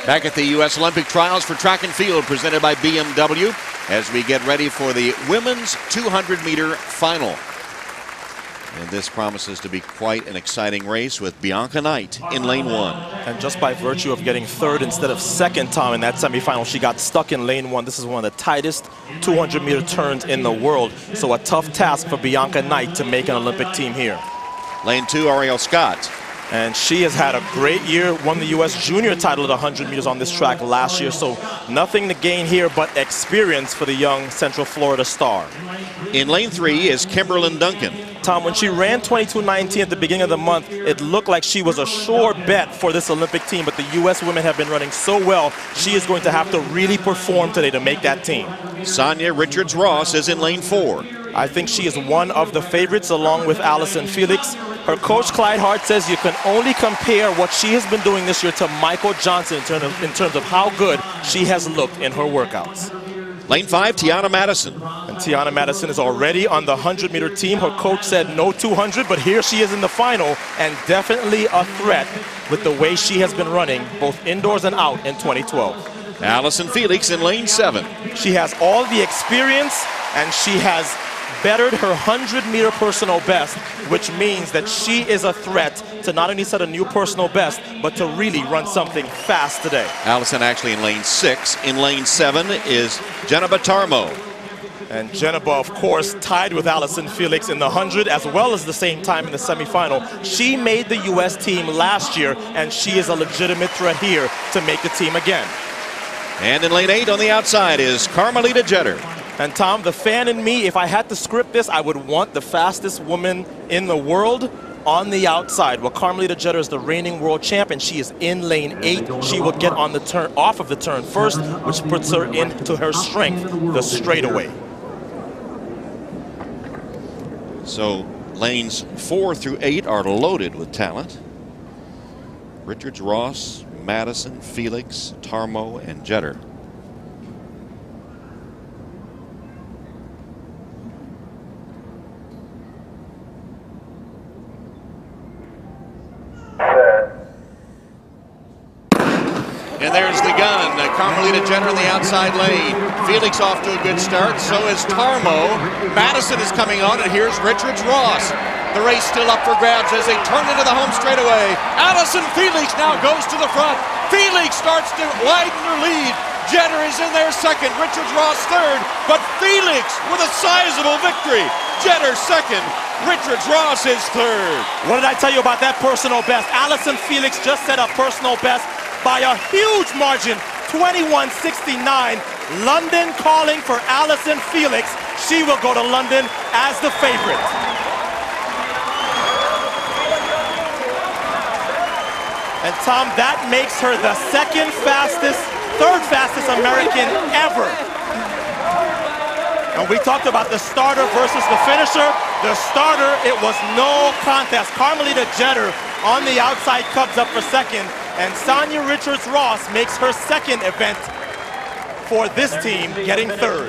Back at the U.S. Olympic Trials for track and field presented by BMW as we get ready for the women's 200-meter final. And this promises to be quite an exciting race with Bianca Knight in lane 1. And just by virtue of getting third instead of second, Tom, in that semifinal, she got stuck in lane 1. This is one of the tightest 200-meter turns in the world. So a tough task for Bianca Knight to make an Olympic team here. Lane 2, Ariel Scott. And she has had a great year, won the U.S. junior title at 100 meters on this track last year. So nothing to gain here but experience for the young Central Florida star. In lane 3 is Kimberlyn Duncan. Tom, when she ran 22:19 at the beginning of the month, it looked like she was a sure bet for this Olympic team. But the U.S. women have been running so well, she is going to have to really perform today to make that team. Sonia Richards-Ross is in lane 4. I think she is one of the favorites along with Allyson Felix. Her coach, Clyde Hart, says you can only compare what she has been doing this year to Michael Johnson in terms of how good she has looked in her workouts. Lane 5, Tiana Madison. And Tiana Madison is already on the 100-meter team. Her coach said no 200, but here she is in the final and definitely a threat with the way she has been running both indoors and out in 2012. Allyson Felix in lane 7. She has all the experience and she has bettered her 100-meter personal best, which means that she is a threat to not only set a new personal best, but to really run something fast today. Allyson actually in lane 6. In lane 7 is Jennifer Tarmo. And Jennifer, of course, tied with Allyson Felix in the 100 as well as the same time in the semifinal. She made the U.S. team last year, and she is a legitimate threat here to make the team again. And in lane 8 on the outside is Carmelita Jeter. And Tom, the fan in me, if I had to script this, I would want the fastest woman in the world on the outside. Well, Carmelita Jeter is the reigning world champion. She is in lane 8. She will get on the turn, off of the turn first, which puts her into her strength, the straightaway. So lanes 4 through 8 are loaded with talent. Richards-Ross, Madison, Felix, Tarmo, and Jeter. And there's the gun. Carmelita Jeter in the outside lane. Felix off to a good start. So is Tarmo. Madison is coming on, and here's Richards-Ross. The race still up for grabs as they turn into the home straightaway. Allyson Felix now goes to the front. Felix starts to widen her lead. Jeter is in there second. Richards-Ross third. But Felix with a sizable victory. Jeter second. Richards-Ross is third. What did I tell you about that personal best? Allyson Felix just set a personal best by a huge margin, 21:69. London calling for Allyson Felix. She will go to London as the favorite. And Tom, that makes her the third fastest American ever. And we talked about the starter versus the finisher. The starter, it was no contest. Carmelita Jeter on the outside comes up for second. And Sonia Richards-Ross makes her second event for this team, getting third.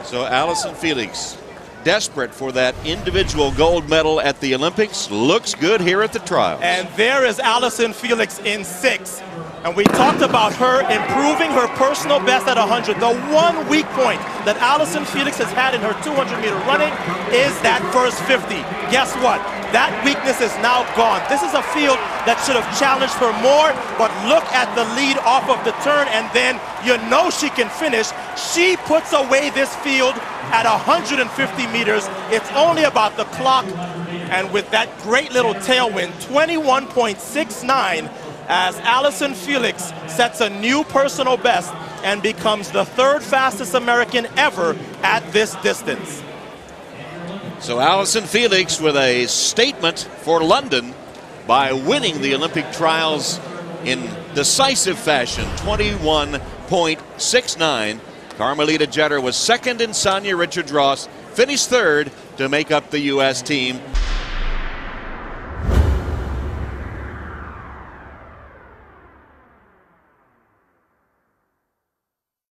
So Allyson Felix, desperate for that individual gold medal at the Olympics, looks good here at the trials. And there is Allyson Felix in 6. And we talked about her improving her personal best at 100. The one weak point that Allyson Felix has had in her 200-meter running is that first 50. Guess what? That weakness is now gone. This is a field that should have challenged her more, but look at the lead off of the turn, and then you know she can finish. She puts away this field at 150 meters. It's only about the clock, and with that great little tailwind, 21.69, as Allyson Felix sets a new personal best and becomes the third fastest American ever at this distance. So Allyson Felix with a statement for London by winning the Olympic trials in decisive fashion, 21.69. Carmelita Jeter was second, and Sonia Richards-Ross finished third to make up the U.S. team.